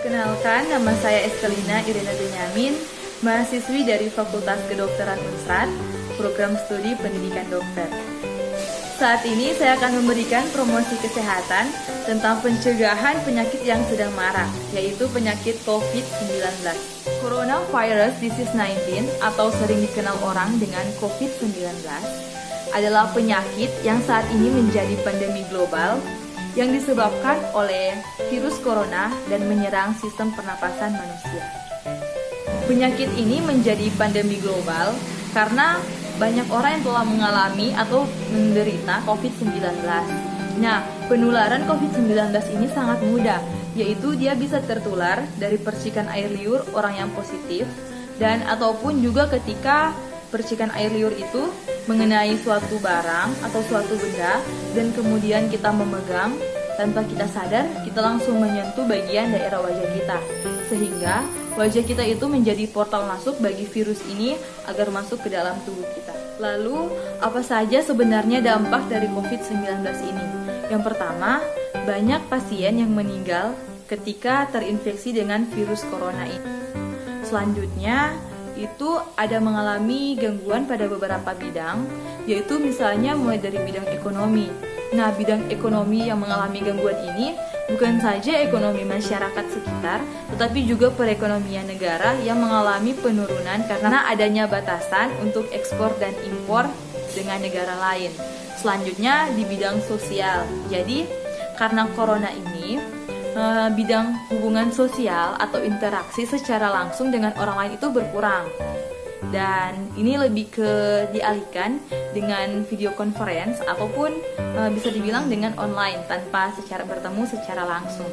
Kenalkan, nama saya Estelina Irina Benyamin, mahasiswi dari Fakultas Kedokteran Unsrat, Program Studi Pendidikan Dokter. Saat ini saya akan memberikan promosi kesehatan tentang pencegahan penyakit yang sedang marak, yaitu penyakit COVID-19. Coronavirus Disease 19 atau sering dikenal orang dengan COVID-19 adalah penyakit yang saat ini menjadi pandemi global yang disebabkan oleh virus corona dan menyerang sistem pernapasan manusia. Penyakit ini menjadi pandemi global karena banyak orang yang telah mengalami atau menderita COVID-19. Nah, penularan COVID-19 ini sangat mudah, yaitu dia bisa tertular dari percikan air liur orang yang positif dan ataupun juga ketika percikan air liur itu mengenai suatu barang atau suatu benda dan kemudian kita memegang tanpa kita sadar, kita langsung menyentuh bagian daerah wajah kita sehingga wajah kita itu menjadi portal masuk bagi virus ini agar masuk ke dalam tubuh kita. Lalu, apa saja sebenarnya dampak dari COVID-19 ini? Yang pertama, banyak pasien yang meninggal ketika terinfeksi dengan virus corona ini. Selanjutnya, itu ada mengalami gangguan pada beberapa bidang, yaitu misalnya mulai dari bidang ekonomi. Nah, bidang ekonomi yang mengalami gangguan ini bukan saja ekonomi masyarakat sekitar, tetapi juga perekonomian negara yang mengalami penurunan karena adanya batasan untuk ekspor dan impor dengan negara lain. Selanjutnya di bidang sosial. Jadi, karena corona ini, bidang hubungan sosial atau interaksi secara langsung dengan orang lain itu berkurang. Dan ini lebih ke dialihkan dengan video conference ataupun bisa dibilang dengan online tanpa bertemu secara langsung.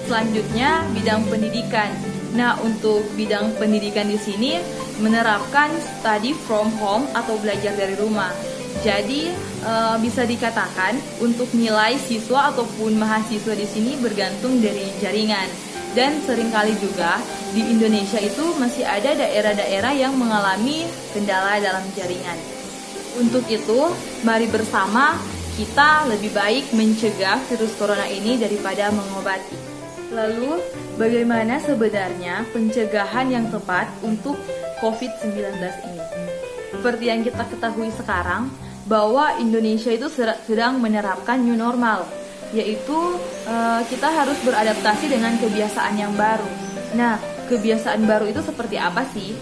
Selanjutnya bidang pendidikan. Nah, untuk bidang pendidikan di sini menerapkan study from home atau belajar dari rumah. Jadi bisa dikatakan untuk nilai siswa ataupun mahasiswa di sini bergantung dari jaringan. Dan seringkali juga di Indonesia itu masih ada daerah-daerah yang mengalami kendala dalam jaringan. Untuk itu, mari bersama kita lebih baik mencegah virus corona ini daripada mengobati. Lalu, bagaimana sebenarnya pencegahan yang tepat untuk COVID-19 ini? Seperti yang kita ketahui sekarang, bahwa Indonesia itu sedang menerapkan new normal, yaitu kita harus beradaptasi dengan kebiasaan yang baru. Nah, kebiasaan baru itu seperti apa sih?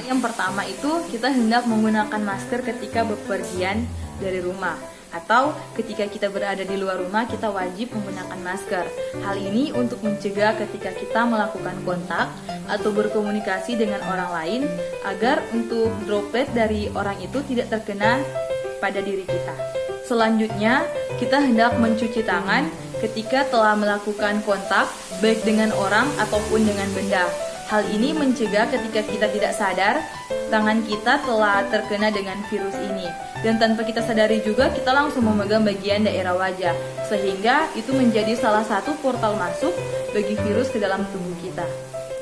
Yang pertama itu kita hendak menggunakan masker ketika bepergian dari rumah, atau ketika kita berada di luar rumah kita wajib menggunakan masker. Hal ini untuk mencegah ketika kita melakukan kontak atau berkomunikasi dengan orang lain agar untuk droplet dari orang itu tidak terkena pada diri kita. Selanjutnya, kita hendak mencuci tangan ketika telah melakukan kontak baik dengan orang ataupun dengan benda. Hal ini mencegah ketika kita tidak sadar tangan kita telah terkena dengan virus ini. Dan tanpa kita sadari juga kita langsung memegang bagian daerah wajah, sehingga itu menjadi salah satu portal masuk bagi virus ke dalam tubuh kita.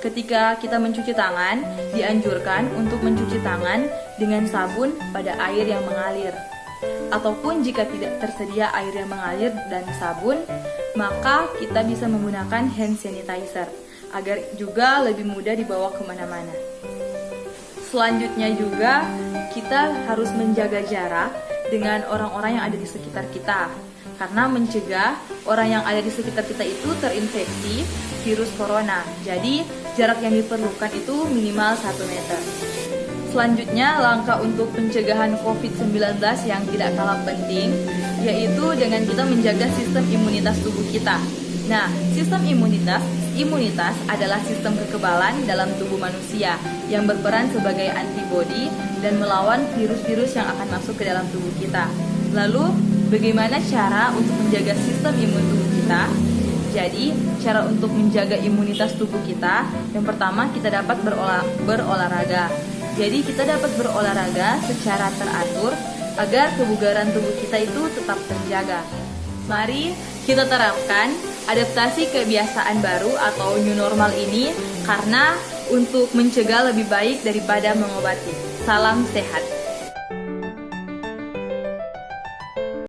Ketika kita mencuci tangan, dianjurkan untuk mencuci tangan dengan sabun pada air yang mengalir. Ataupun jika tidak tersedia air yang mengalir dan sabun, maka kita bisa menggunakan hand sanitizer agar juga lebih mudah dibawa kemana-mana. Selanjutnya juga kita harus menjaga jarak dengan orang-orang yang ada di sekitar kita, karena mencegah orang yang ada di sekitar kita itu terinfeksi virus corona. Jadi jarak yang diperlukan itu minimal 1 meter. Selanjutnya, langkah untuk pencegahan COVID-19 yang tidak kalah penting, yaitu dengan kita menjaga sistem imunitas tubuh kita. Nah, sistem imunitas adalah sistem kekebalan dalam tubuh manusia yang berperan sebagai antibodi dan melawan virus-virus yang akan masuk ke dalam tubuh kita. Lalu, bagaimana cara untuk menjaga sistem imun tubuh kita? Jadi, cara untuk menjaga imunitas tubuh kita, yang pertama kita dapat berolahraga. Jadi kita dapat berolahraga secara teratur agar kebugaran tubuh kita itu tetap terjaga. Mari kita terapkan adaptasi kebiasaan baru atau new normal ini karena untuk mencegah lebih baik daripada mengobati. Salam sehat.